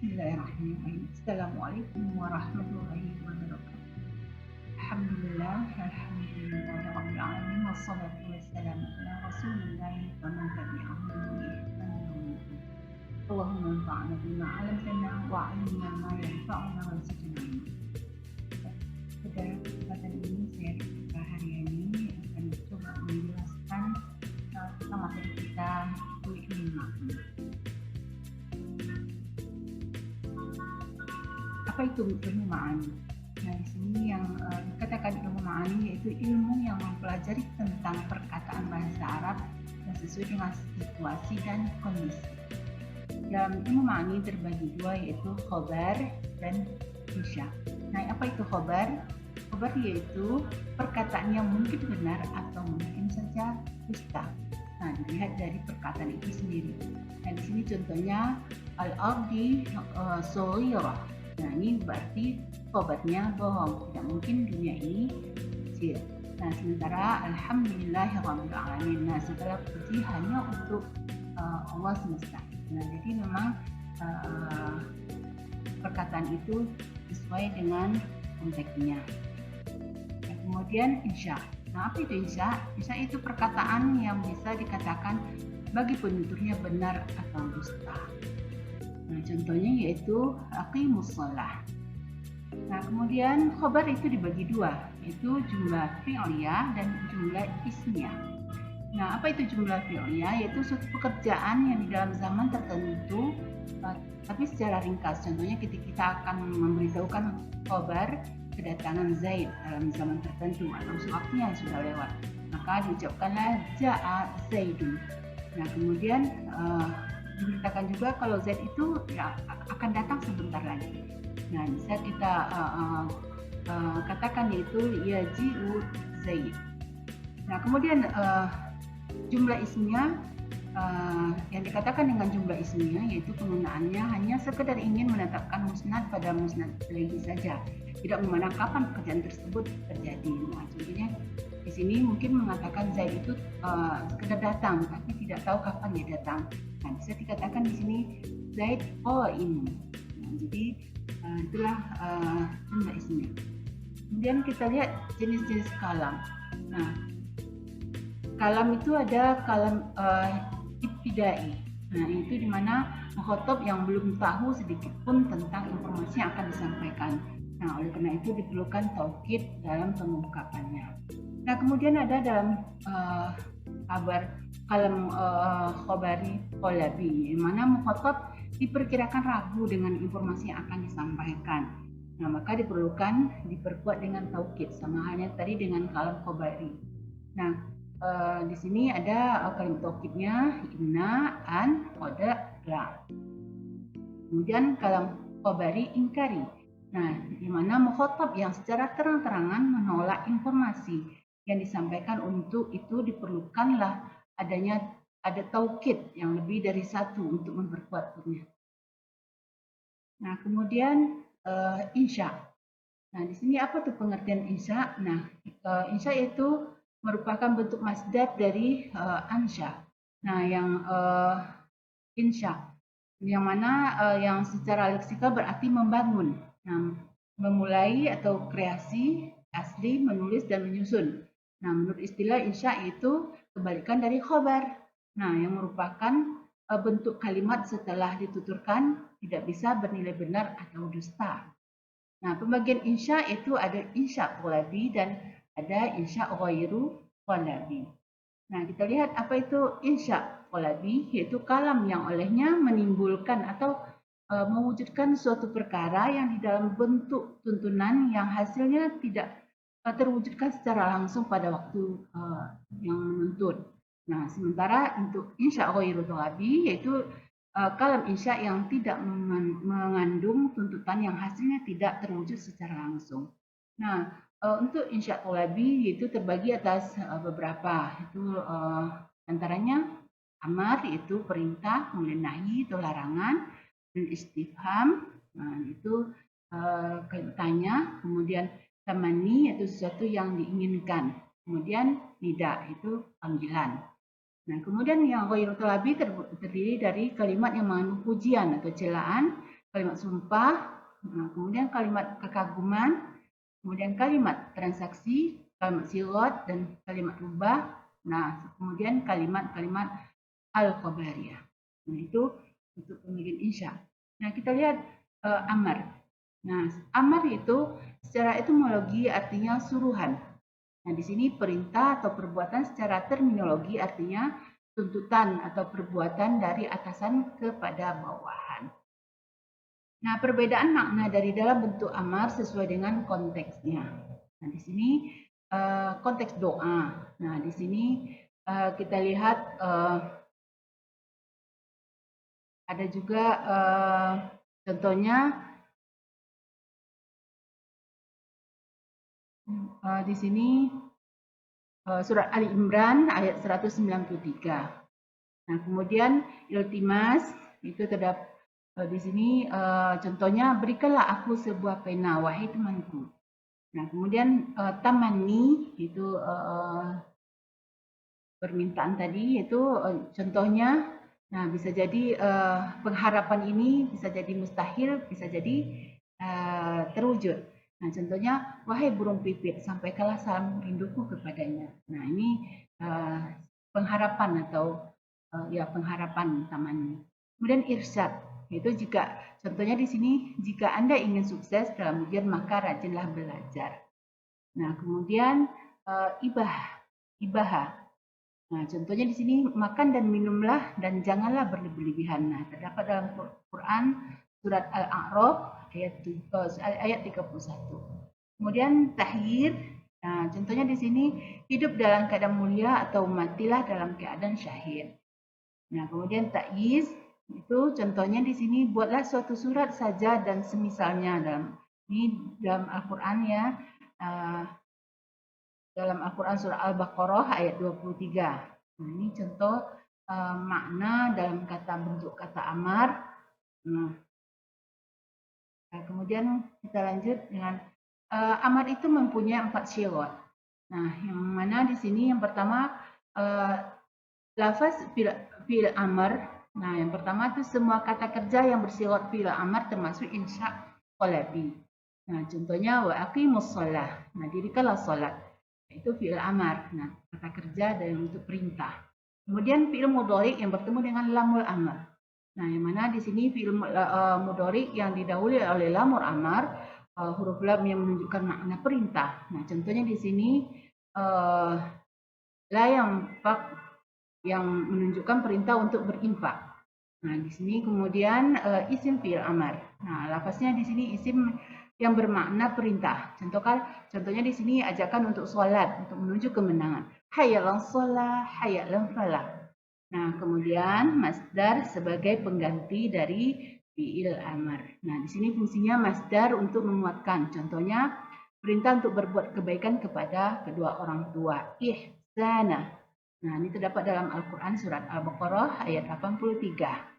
Bismillahirrahmanirrahim. Assalamualaikum warahmatullahi wabarakatuh. Alhamdulillah, alhamdulillahirabbil alamin wassalatu wassalamu ala rasulillah wa man tabi'ahum bi ihsan ila yaumil Allahumma anfa'na bima 'allamtana wa 'allimna ma yanfa'una wa zidna ilma. Pada kesempatan ini saya hari ini akan coba menjelaskan tentang materi kita ilmu makna. Apa itu ilmu ma'ani? Nah, di sini yang dikatakan ilmu ma'ani yaitu ilmu yang mempelajari tentang perkataan bahasa Arab yang sesuai dengan situasi dan kondisi. Dalam ilmu ma'ani terbagi dua, yaitu khobar dan insya. Nah, apa itu khobar? Khobar yaitu perkataan yang mungkin benar atau mungkin saja dusta. Nah, dilihat dari perkataan itu sendiri. Nah, di sini contohnya al-ardi shaghirah. Nah, ini berarti khobarnya bohong, tidak mungkin dunia ini kecil. Nah, sementara alhamdulillahirabbil alamin. Nah, segala puji hanya untuk Allah semesta. Nah, jadi memang perkataan itu sesuai dengan konteksnya. Nah, kemudian insya. Nah, apa itu insya? Insya itu perkataan yang bisa dikatakan bagi penuturnya benar atau dusta. Nah, contohnya yaitu aqimus shalah. Nah, kemudian khobar itu dibagi dua, yaitu jumlah fi'liyah dan jumlah ismiyah. Nah, apa itu jumlah fi'liyah? Yaitu suatu pekerjaan yang di dalam zaman tertentu, tapi secara ringkas. Contohnya ketika kita akan memberitahukan khobar kedatangan Zaid dalam zaman tertentu atau sewaktunya yang sudah lewat, maka diucapkanlah ja'a Zaidun. Nah, kemudian diberitakan juga kalau Z itu ya, akan datang sebentar lagi. Nah, bisa kita katakan yaitu yaji'u Zaid. Nah, kemudian jumlah isminya yang dikatakan dengan jumlah isminya yaitu penggunaannya hanya sekedar ingin menetapkan musnad pada musnad ilaihi saja, tidak memandang kapan pekerjaan tersebut terjadi. Nah, contohnya di sini mungkin mengatakan Zaid itu sekedar datang tapi tidak tahu kapan dia datang. Nah, bisa dikatakan di sini Zaid qaim. Nah, jadi itulah jumlah isminya. Kemudian kita lihat jenis-jenis kalam. Nah, kalam itu ada kalam ibtidai. Nah, itu dimana mukhatab yang belum tahu sedikit pun tentang informasi yang akan disampaikan. Nah, oleh karena itu diperlukan taukid dalam pengungkapannya. Nah, kemudian ada dalam kabar kalam khobari qolabi, di mana mukhatab diperkirakan ragu dengan informasi yang akan disampaikan. Nah, maka diperkuat dengan taukid, sama halnya tadi dengan kalam khobari. Nah, di sini ada kalimat taukidnya inna, an, qada, la. Kemudian kalam khobari ingkari. Nah, di mana mukhatab yang secara terang-terangan menolak informasi yang disampaikan, untuk itu diperlukanlah ada taukid yang lebih dari satu untuk memperkuatnya. Nah, kemudian insya. Nah, di sini apa tuh pengertian insya? Nah, insya itu merupakan bentuk masdar dari ansya. Nah, yang insya, yang mana yang secara leksikal berarti membangun. Nah, memulai atau kreasi, asli, menulis dan menyusun. Nah, menurut istilah insya itu kebalikan dari khobar. Nah, yang merupakan bentuk kalimat setelah dituturkan tidak bisa bernilai benar atau dusta. Nah, pembagian insya itu ada insya qolabi dan ada insya ghairu qolabi. Nah, kita lihat apa itu insya qolabi, yaitu kalam yang olehnya menimbulkan atau mewujudkan suatu perkara yang di dalam bentuk tuntunan yang hasilnya tidak terwujudkan secara langsung pada waktu yang menuntut. Nah, sementara untuk insya ghairu qolabi yaitu kalam insya yang tidak mengandung tuntutan yang hasilnya tidak terwujud secara langsung. Nah, untuk insya qolabi itu terbagi atas beberapa, itu antaranya amar yaitu perintah, kemudian nahi itu larangan, dan istifham, nah itu tanya, kemudian tamani yaitu sesuatu yang diinginkan, kemudian nida itu panggilan. Nah, kemudian yang ghairu qolabi terdiri dari kalimat yang mengandung pujian atau celaan kalimat sumpah, kemudian kalimat kekaguman, kemudian kalimat transaksi, kalimat sirat, dan kalimat rubah. Nah, kemudian kalimat-kalimat al-khabariyah. Nah, itu untuk pemilihan insya. Nah, kita lihat amar. Nah, amar itu secara etimologi artinya suruhan. Nah, di sini perintah atau perbuatan secara terminologi artinya tuntutan atau perbuatan dari atasan kepada bawahan. Nah, perbedaan makna dari dalam bentuk amar sesuai dengan konteksnya. Nah, di sini konteks doa. Nah, di sini kita lihat ada juga contohnya di sini surat Ali Imran ayat 193. Nah, kemudian iltimas itu terdapat di sini contohnya berikanlah aku sebuah pena wahai temanku. Nah, kemudian tamani itu permintaan tadi itu contohnya, nah bisa jadi pengharapan ini bisa jadi mustahil, bisa jadi terwujud. Nah, contohnya wahai burung pipit sampaikanlah salam rinduku kepadanya. Nah, ini pengharapan atau ya pengharapan tamani. Kemudian irsyad itu jika contohnya di sini jika Anda ingin sukses dalam ujian maka rajinlah belajar. Nah, kemudian ibah. Nah, contohnya di sini makan dan minumlah dan janganlah berlebihan. Nah, terdapat dalam Quran surat Al-A'raf ayat 31. Kemudian tahyir. Nah, contohnya di sini hidup dalam keadaan mulia atau matilah dalam keadaan syahid. Nah, kemudian ta'yiz itu contohnya di sini buatlah suatu surat saja dan semisalnya dalam Al-Qur'an ya. Dalam Al-Quran surah Al-Baqarah ayat 23. Nah, ini contoh makna dalam bentuk kata amar. Nah, kemudian kita lanjut dengan amar itu mempunyai 4 syirat. Nah, yang mana di sini yang pertama lafaz fi'il amar. Nah, yang pertama itu semua kata kerja yang bersyirat fi'il amar termasuk insya qalabi. Nah, contohnya wa aqimus shalah. Nah, dirikanlah salat. Itu fi'il amar. Nah, kata kerja dan untuk perintah. Kemudian fi'il mudhari yang bertemu dengan lamul amar. Nah, yang mana di sini fi'il mudhari yang didahului oleh lamul amar, huruf lam yang menunjukkan makna perintah. Nah, contohnya di sini la yang yang menunjukkan perintah untuk berinfak. Nah, di sini kemudian isim fi'il amar. Nah, lafaznya di sini isim yang bermakna perintah. Contohnya di sini ajakan untuk sholat, untuk menuju kemenangan. Hayyalan sholah, hayyalan falah. Nah, kemudian masdar sebagai pengganti dari fi'il amar. Nah, di sini fungsinya masdar untuk menguatkan. Contohnya perintah untuk berbuat kebaikan kepada kedua orang tua. Ihsana. Nah, ini terdapat dalam Al-Quran surat Al-Baqarah ayat 83.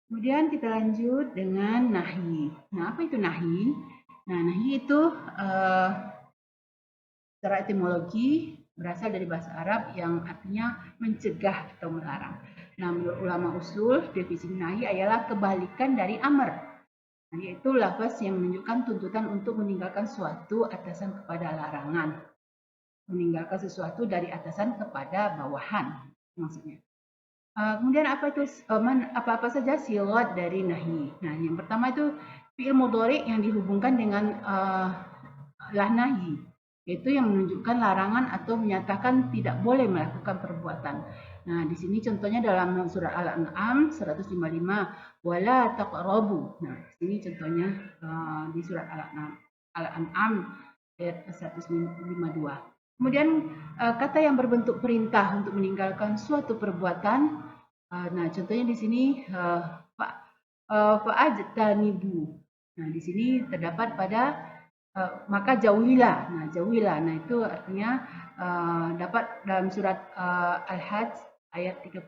Kemudian kita lanjut dengan nahi. Nah, apa itu nahi? Nah, nahi itu secara etimologi berasal dari bahasa Arab yang artinya mencegah atau melarang. Nah, menurut ulama usul, definisi nahi adalah kebalikan dari amar. Nah, yaitu lafaz yang menunjukkan tuntutan untuk meninggalkan suatu atasan kepada larangan. Meninggalkan sesuatu dari atasan kepada bawahan, maksudnya. Kemudian apa saja sirat dari nahi. Nah, yang pertama itu fi'il mudhari yang dihubungkan dengan lah nahi, yaitu yang menunjukkan larangan atau menyatakan tidak boleh melakukan perbuatan. Nah, di sini contohnya dalam surat Al-An'am 155 wala taqrabu. Nah, di sini contohnya di surat Al-An'am ayat 152. Kemudian kata yang berbentuk perintah untuk meninggalkan suatu perbuatan. Nah, contohnya di sini fa'ajtanibu. Nah, di sini terdapat pada maka jauhilah. Nah, jauhilah. Nah, itu artinya dapat dalam surat Al-Hajj ayat 30.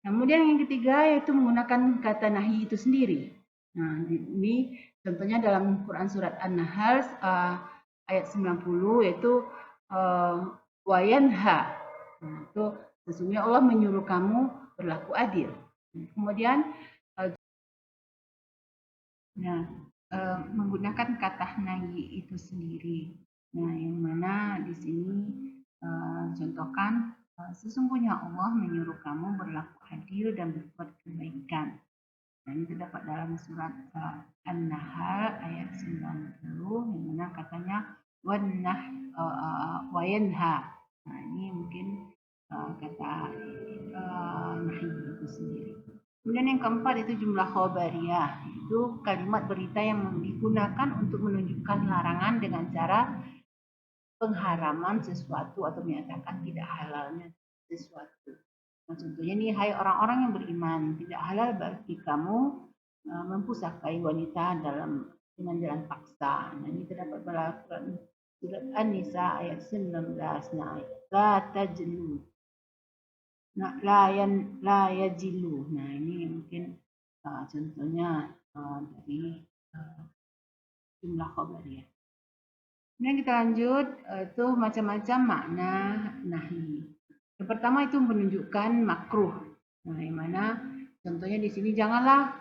Kemudian yang ketiga yaitu menggunakan kata nahi itu sendiri. Nah, ini contohnya dalam Quran surat An-Nahl ayat 90 yaitu wayanha. Nah, itu sesungguhnya Allah menyuruh kamu berlaku adil. Kemudian Nah, menggunakan kata nahi itu sendiri. Nah, yang mana di sini contohkan sesungguhnya Allah menyuruh kamu berlaku adil dan berbuat kebaikan. Nah, ini terdapat dalam surat An-Nahl ayat 90 yang mana katanya wa yanha. Nah, ini mungkin kata nahi itu sendiri. Kemudian yang keempat itu jumlah khobariyah. Itu kalimat berita yang digunakan untuk menunjukkan larangan dengan cara pengharaman sesuatu atau menyatakan tidak halalnya sesuatu. Nah, contohnya nih, hai orang-orang yang beriman, tidak halal bagi kamu mempusakai wanita dengan jalan paksa. Nah, ini terdapat dalam surat An-Nisa ayat 19. Nah, la tajlu. Nah, la yajilu. Nah, ini mungkin contohnya dari uh, jumlah khobariyah. Kemudian kita lanjut, itu macam-macam makna nahi. Yang pertama itu menunjukkan makruh. Nah, yang mana contohnya di sini janganlah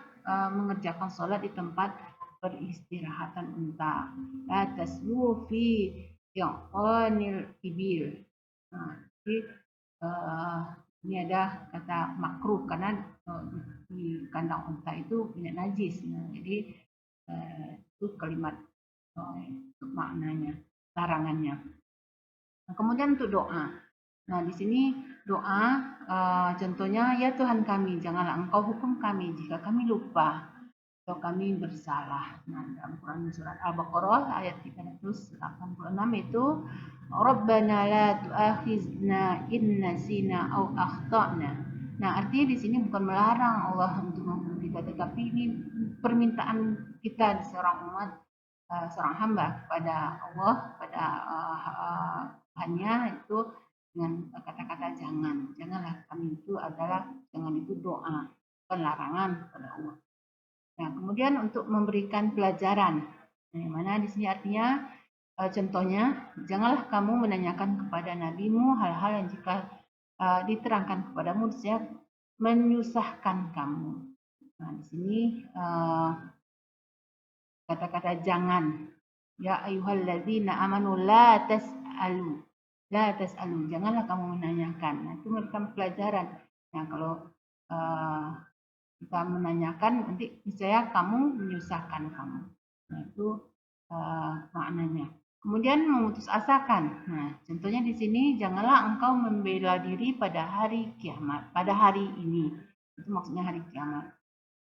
mengerjakan sholat di tempat peristirahatan unta. La taslu fi yaqanil ibil. Nah, jadi ini ada kata makruh karena di kandang unta itu banyak najis. Nah, jadi itu kalimat untuk maknanya, larangannya. Nah, kemudian untuk doa. Nah, di sini doa contohnya, ya Tuhan kami, janganlah Engkau hukum kami jika kami lupa atau kami bersalah. Nah, dalam Quran surat Al-Baqarah ayat 386 itu Rabbana la tu'akhizna in nasina au akhtana. Nah, artinya di sini bukan melarang Allah untuk menghukum kita, tetapi ini permintaan kita seorang umat, seorang hamba kepada Allah, pada hanya itu dengan kata-kata janganlah kami itu adalah jangan itu doa, bukan larangan kepada Allah. Nah, kemudian untuk memberikan pelajaran, yang mana di sini artinya contohnya, janganlah kamu menanyakan kepada nabimu hal-hal yang jika diterangkan kepadamu dia menyusahkan kamu. Nah, di sini kata-kata jangan. Ya ayyuhalladzina amanu la tas'alu. La tas'alu. Janganlah kamu menanyakan. Nah, itu merupakan pelajaran. Nah, kalau kita menanyakan, nanti niscaya kamu menyusahkan kamu. Nah, itu maknanya. Kemudian memutus asakan. Nah, contohnya di sini janganlah engkau membela diri pada hari kiamat, pada hari ini. Itu maksudnya hari kiamat.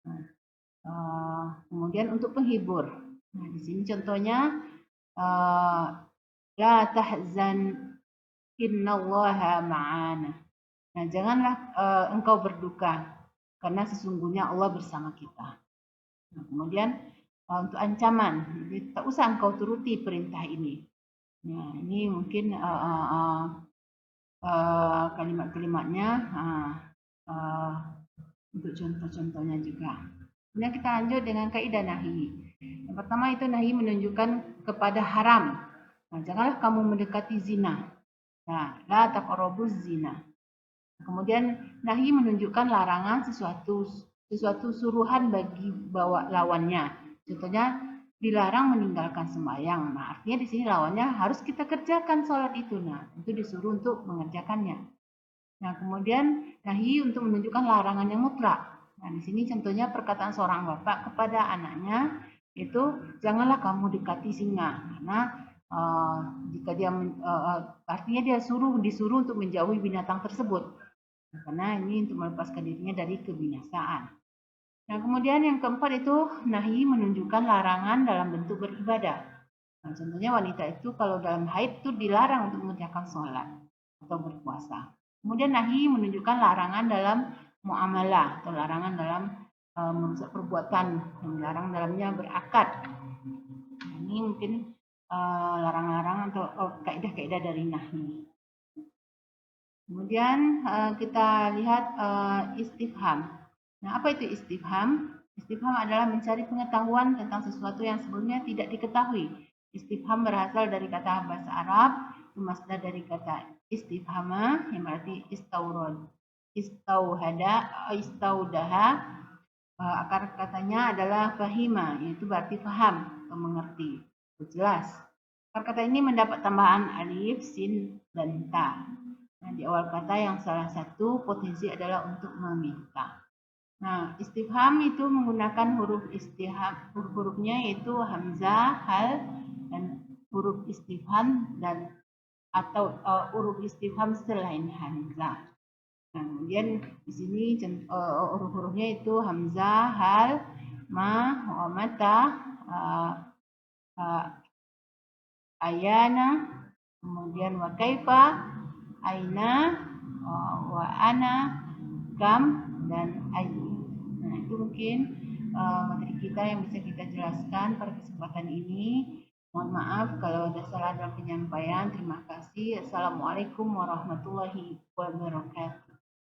Nah, kemudian untuk penghibur. Nah, di sini contohnya la tahzan innallaha ma'ana. Nah, janganlah engkau berduka karena sesungguhnya Allah bersama kita. Nah, kemudian untuk ancaman, jadi tak usah engkau turuti perintah ini. Nah, ini mungkin kalimat-kalimatnya untuk contoh-contohnya juga. Kemudian kita lanjut dengan kaidah nahi. Yang pertama itu nahi menunjukkan kepada haram. Nah, janganlah kamu mendekati zina. Nah, la taqrabuz zina. Kemudian nahi menunjukkan larangan sesuatu suruhan bagi bawa lawannya. Contohnya dilarang meninggalkan sembahyang. Nah, artinya di sini lawannya harus kita kerjakan sholat itu. Nah, itu disuruh untuk mengerjakannya. Nah, kemudian nahi untuk menunjukkan larangan yang mutlak. Nah, di sini contohnya perkataan seorang bapak kepada anaknya itu janganlah kamu dekati singa karena jika dia artinya dia disuruh untuk menjauhi binatang tersebut. Nah, karena ini untuk melepaskan dirinya dari kebinasaan. Nah, kemudian yang keempat itu nahi menunjukkan larangan dalam bentuk beribadah. Nah, contohnya wanita itu kalau dalam haid itu dilarang untuk mengerjakan sholat atau berpuasa. Kemudian nahi menunjukkan larangan dalam muamalah atau larangan dalam merusak perbuatan, yang dilarang dalamnya berakad. Nah, ini mungkin larangan-larangan atau kaidah-kaidah dari nahi. Kemudian kita lihat istifham. Nah, apa itu istifham? Istifham adalah mencari pengetahuan tentang sesuatu yang sebelumnya tidak diketahui. Istifham berasal dari kata bahasa Arab, masdar dari kata istifhama yang berarti istauhada, istaudaha, akar katanya adalah fahima, yaitu berarti paham atau mengerti. Jelas. Akar kata ini mendapat tambahan alif, sin, dan ta. Nah, di awal kata yang salah satu potensi adalah untuk meminta. Nah, istifham itu menggunakan huruf istifham, huruf-hurufnya yaitu hamzah, hal, dan huruf istifham dan atau huruf istifham selain hamzah. Nah, kemudian di sini huruf-hurufnya itu hamzah, hal, ma, wa mata, ayana, kemudian wa kaifa, aina, wa ana, kam, dan ayu. Nah, itu mungkin materi kita yang bisa kita jelaskan pada kesempatan ini. Mohon maaf kalau ada salah dalam penyampaian. Terima kasih. Assalamualaikum warahmatullahi wabarakatuh.